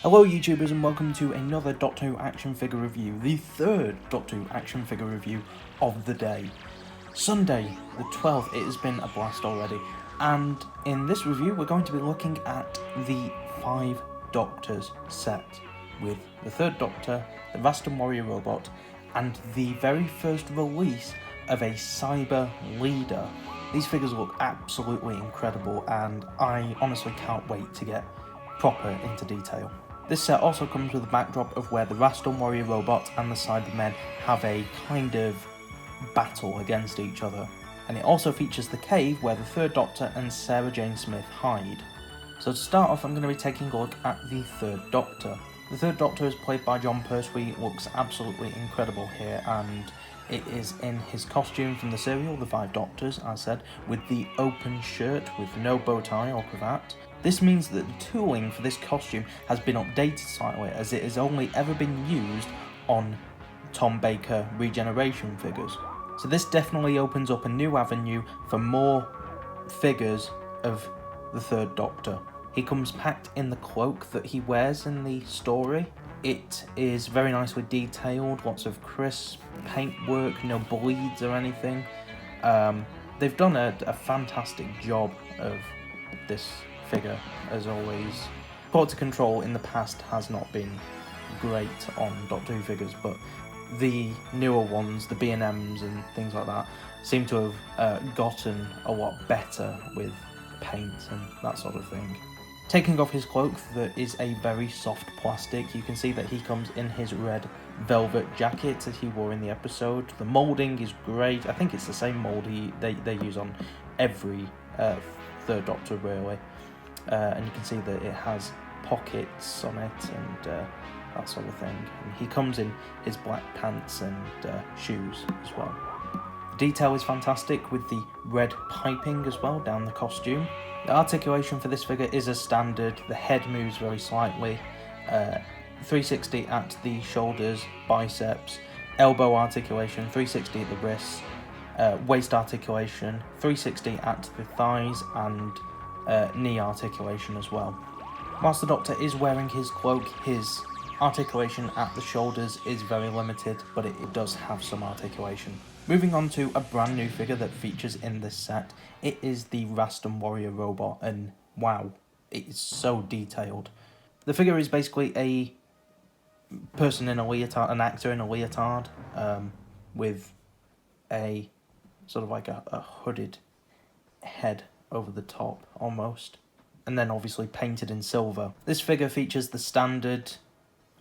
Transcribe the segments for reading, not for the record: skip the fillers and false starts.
Hello YouTubers and welcome to another Doctor Who action figure review, the third Doctor Who action figure review of the day. Sunday the 12th, it has been a blast already, and in this review we're going to be looking at the 5 Doctors set, with the third Doctor, the Raster Warrior Robot, and the very first release of a Cyber Leader. These figures look absolutely incredible and I honestly can't wait to get proper into detail. This set also comes with a backdrop of where the Raster Warrior Robot and the Cybermen have a kind of battle against each other. And it also features the cave where the third Doctor and Sarah Jane Smith hide. So to start off, I'm going to be taking a look at the third Doctor. The third Doctor is played by John Pertwee, looks absolutely incredible here, and it is in his costume from the serial, The 5 Doctors, as said, with the open shirt with no bow tie or cravat. This means that the tooling for this costume has been updated slightly, as it has only ever been used on Tom Baker regeneration figures. So this definitely opens up a new avenue for more figures of the third Doctor. He comes packed in the cloak that he wears in the story. It is very nicely detailed, lots of crisp paintwork, no bleeds or anything. They've done a fantastic job of this figure, as always. Quality control in the past has not been great on Doctor Who figures, but the newer ones, the B&Ms and things like that, seem to have gotten a lot better with paint and that sort of thing. Taking off his cloak, that is a very soft plastic. You can see that he comes in his red velvet jacket that he wore in the episode. The moulding is great. I think it's the same mould they use on every third Doctor, really. And you can see that it has pockets on it and that sort of thing. And he comes in his black pants and shoes as well. The detail is fantastic with the red piping as well down the costume. The articulation for this figure is as standard. The head moves very slightly. 360 at the shoulders, biceps, elbow articulation, 360 at the wrists, waist articulation, 360 at the thighs and knee articulation as well. Whilst the Doctor is wearing his cloak, his articulation at the shoulders is very limited, but it does have some articulation. Moving on to a brand new figure that features in this set, it is the Raster Warrior Robot, and wow, it is so detailed. The figure is basically a person in a leotard, an actor in a leotard, with a sort of like a hooded head over the top almost, and then obviously painted in silver. This figure features the standard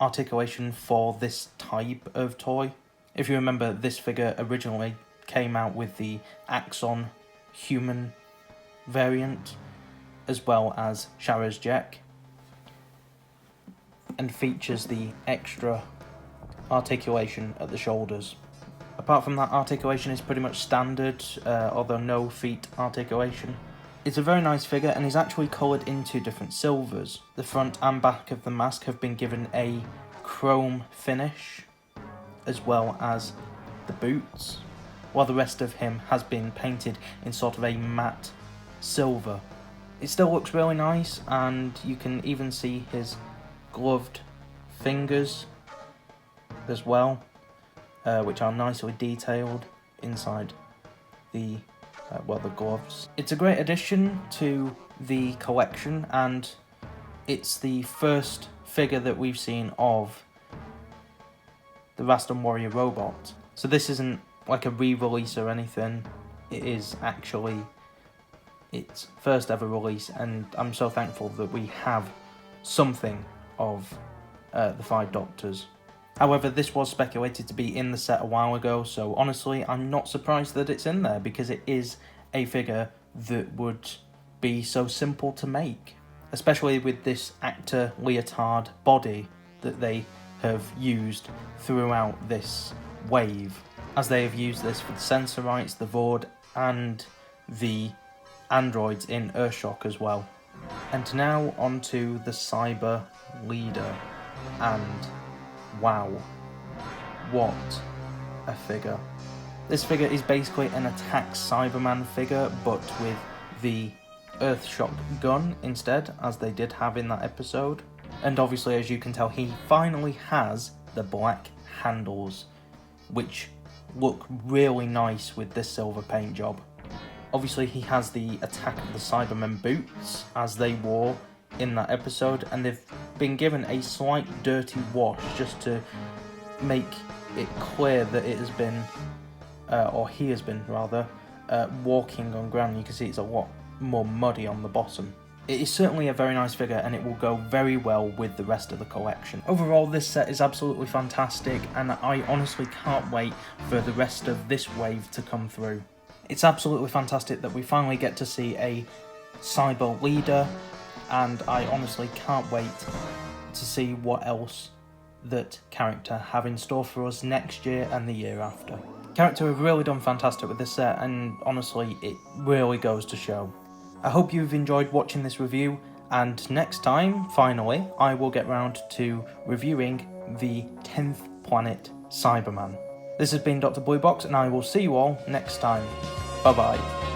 articulation for this type of toy. If you remember, this figure originally came out with the Axon human variant, as well as Shara's Jack, and features the extra articulation at the shoulders. Apart from that, articulation is pretty much standard, although no feet articulation. It's a very nice figure and is actually coloured into different silvers. The front and back of the mask have been given a chrome finish, as well as the boots, while the rest of him has been painted in sort of a matte silver. It still looks really nice, and you can even see his gloved fingers as well, which are nicely detailed inside the the gloves. It's a great addition to the collection, and it's the first figure that we've seen of the Raster Warrior Robot. So this isn't like a re-release or anything, it is actually its first ever release, and I'm so thankful that we have something of the 5 Doctors. However, this was speculated to be in the set a while ago, so honestly I'm not surprised that it's in there, because it is a figure that would be so simple to make, especially with this actor leotard body that they have used throughout this wave, as they have used this for the Sensorites, the Vord, and the androids in Earthshock as well. And now onto the Cyber Leader, and wow, what a figure. This figure is basically an attack Cyberman figure, but with the Earthshock gun instead, as they did have in that episode. And obviously, as you can tell, he finally has the black handles, which look really nice with this silver paint job. Obviously, he has the Attack of the Cybermen boots, as they wore in that episode, and they've been given a slight dirty wash just to make it clear that it has been, or he has been rather, walking on ground. You can see it's a lot more muddy on the bottom. It is certainly a very nice figure, and it will go very well with the rest of the collection. Overall, this set is absolutely fantastic, and I honestly can't wait for the rest of this wave to come through. It's absolutely fantastic that we finally get to see a cyber leader, and I honestly can't wait to see what else that character have in store for us next year and the year after. Character have really done fantastic with this set, and honestly, it really goes to show. I hope you've enjoyed watching this review, and next time, finally, I will get round to reviewing the 10th planet, Cyberman. This has been Dr. Bluebox, and I will see you all next time. Bye bye.